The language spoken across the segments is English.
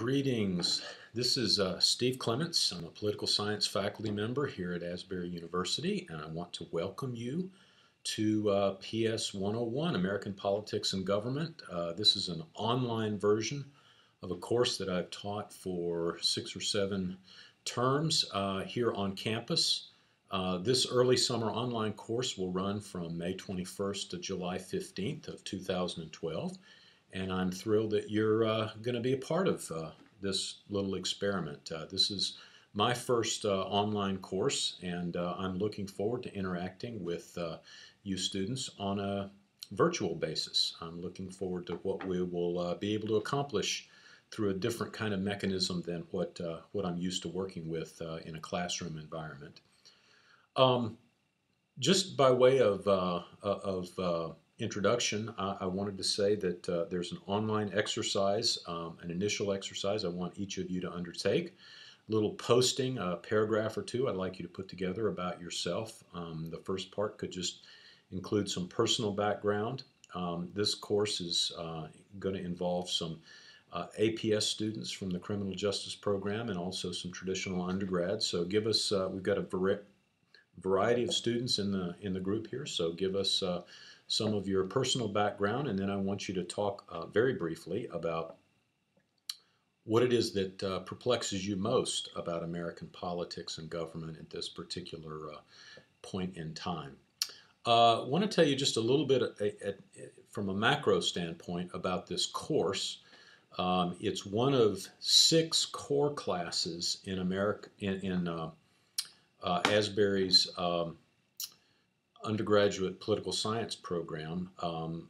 Greetings. This is Steve Clements. I'm a political science faculty member here at Asbury University, and I want to welcome you to PS 101, American Politics and Government. This is an online version of a course that I've taught for 6 or 7 terms here on campus. This early summer online course will run from May 21st to July 15th of 2012. And I'm thrilled that you're going to be a part of this little experiment. This is my first online course, and I'm looking forward to interacting with you students on a virtual basis. I'm looking forward to what we will be able to accomplish through a different kind of mechanism than what I'm used to working with in a classroom environment. Just by way of introduction, I wanted to say that there's an online exercise, an initial exercise I want each of you to undertake. A little posting, a paragraph or two I'd like you to put together about yourself. The first part could just include some personal background. This course is going to involve some APS students from the criminal justice program and also some traditional undergrads. So give us, we've got a variety of students in the group here, so give us some of your personal background, and then I want you to talk very briefly about what it is that perplexes you most about American politics and government at this particular point in time. I want to tell you just a little bit from a macro standpoint about this course. It's one of 6 core classes in Asbury's undergraduate political science program.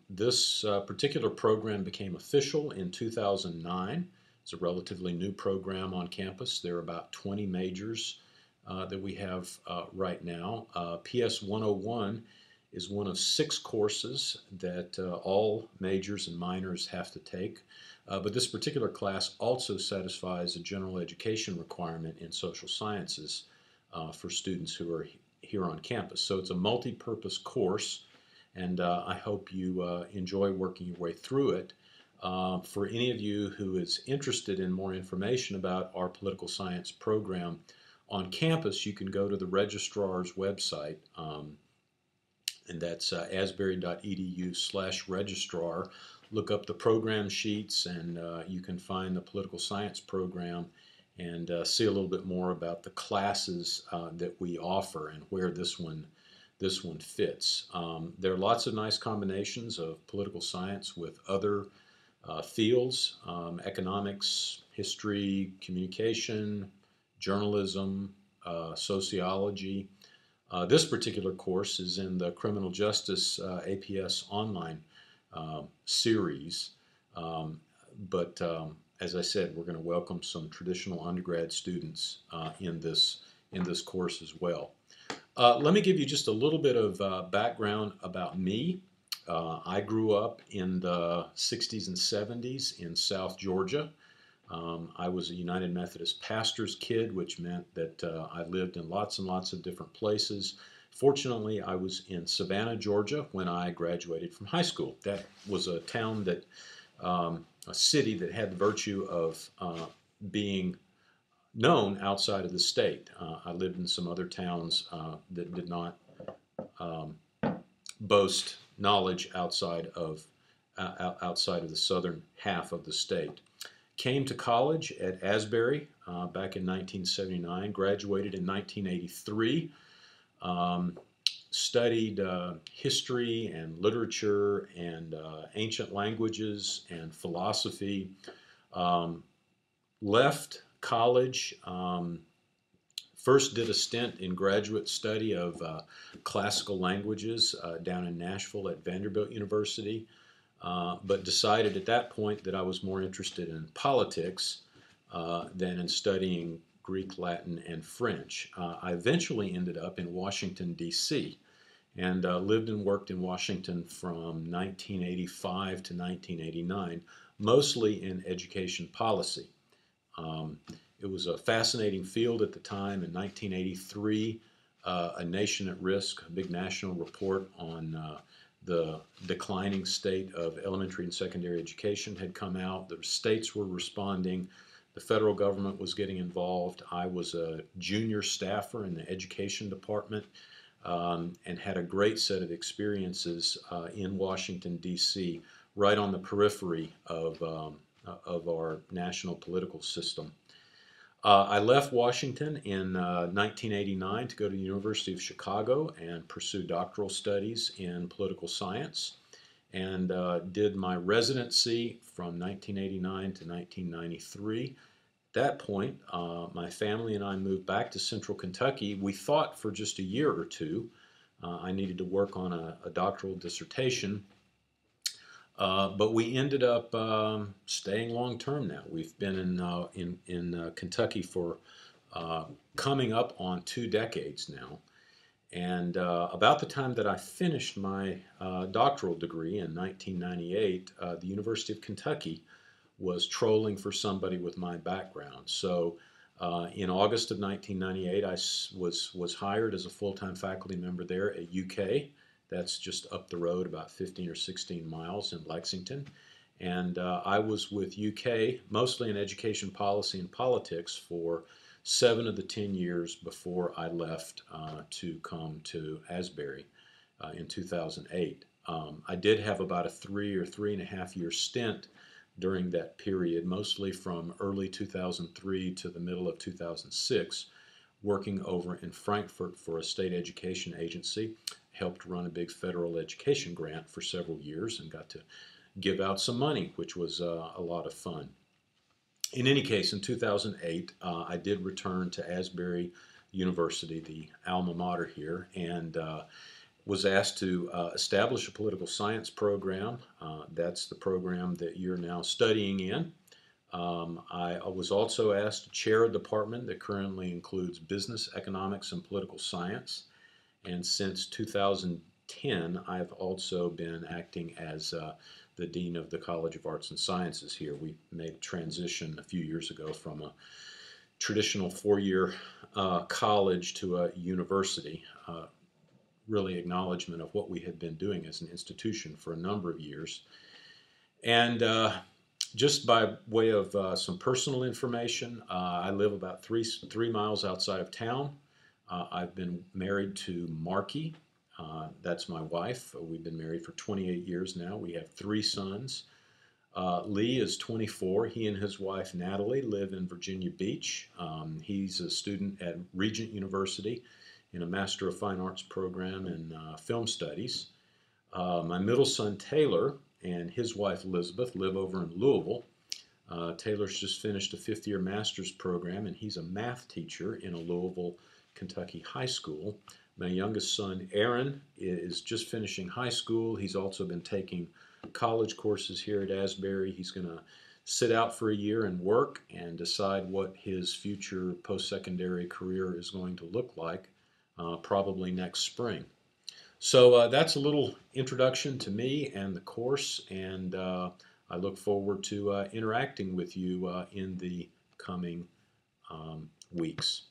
This particular program became official in 2009. It's a relatively new program on campus. There are about 20 majors that we have right now. PS 101 is one of 6 courses that all majors and minors have to take. But this particular class also satisfies a general education requirement in social sciences for students who are here on campus. So it's a multi-purpose course, and I hope you enjoy working your way through it. For any of you who is interested in more information about our political science program on campus, you can go to the registrar's website, and that's asbury.edu/registrar. Look up the program sheets, and you can find the political science program and see a little bit more about the classes that we offer and where this one fits. There are lots of nice combinations of political science with other fields, economics, history, communication, journalism, sociology. This particular course is in the Criminal Justice APS online series, but as I said, we're going to welcome some traditional undergrad students in this course as well. Let me give you just a little bit of background about me. I grew up in the 60s and 70s in South Georgia. I was a United Methodist pastor's kid, which meant that I lived in lots and lots of different places. Fortunately, I was in Savannah, Georgia when I graduated from high school. That was a town that a city that had the virtue of being known outside of the state. I lived in some other towns that did not boast knowledge outside of the southern half of the state. Came to college at Asbury back in 1979, graduated in 1983. Studied history and literature and ancient languages and philosophy. Left college, first did a stint in graduate study of classical languages down in Nashville at Vanderbilt University, but decided at that point that I was more interested in politics than in studying Greek, Latin, and French. I eventually ended up in Washington, D.C., and lived and worked in Washington from 1985 to 1989, mostly in education policy. It was a fascinating field at the time. In 1983, A Nation at Risk, a big national report on the declining state of elementary and secondary education had come out. The states were responding. The federal government was getting involved. I was a junior staffer in the education department and had a great set of experiences in Washington, D.C., right on the periphery of our national political system. I left Washington in 1989 to go to the University of Chicago and pursue doctoral studies in political science, and did my residency from 1989 to 1993. At that point, my family and I moved back to Central Kentucky. We thought for just a year or two I needed to work on a doctoral dissertation, but we ended up staying long term now. We've been in Kentucky for coming up on 2 decades now. And about the time that I finished my doctoral degree in 1998, the University of Kentucky was trolling for somebody with my background. So in August of 1998, I was hired as a full-time faculty member there at UK. That's just up the road about 15 or 16 miles in Lexington. And I was with UK, mostly in education policy and politics, for 7 of the 10 years before I left to come to Asbury in 2008. I did have about a 3 or 3.5 year stint during that period, mostly from early 2003 to the middle of 2006, working over in Frankfurt for a state education agency. Helped run a big federal education grant for several years and got to give out some money, which was a lot of fun. In any case, in 2008, I did return to Asbury University, the alma mater here, and was asked to establish a political science program. That's the program that you're now studying in. I was also asked to chair a department that currently includes business, economics, and political science. And since 2010, I've also been acting as the Dean of the College of Arts and Sciences here. We made a transition a few years ago from a traditional 4-year college to a university, really acknowledgement of what we had been doing as an institution for a number of years. And just by way of some personal information, I live about three miles outside of town. I've been married to Marky. That's my wife. We've been married for 28 years now. We have 3 sons. Lee is 24. He and his wife Natalie live in Virginia Beach. He's a student at Regent University in a Master of Fine Arts program in film studies. My middle son Taylor and his wife Elizabeth live over in Louisville. Taylor's just finished a 5th-year master's program, and he's a math teacher in a Louisville, Kentucky high school. My youngest son Aaron is just finishing high school. He's also been taking college courses here at Asbury. He's going to sit out for a year and work and decide what his future post-secondary career is going to look like, probably next spring. So that's a little introduction to me and the course, and I look forward to interacting with you in the coming weeks.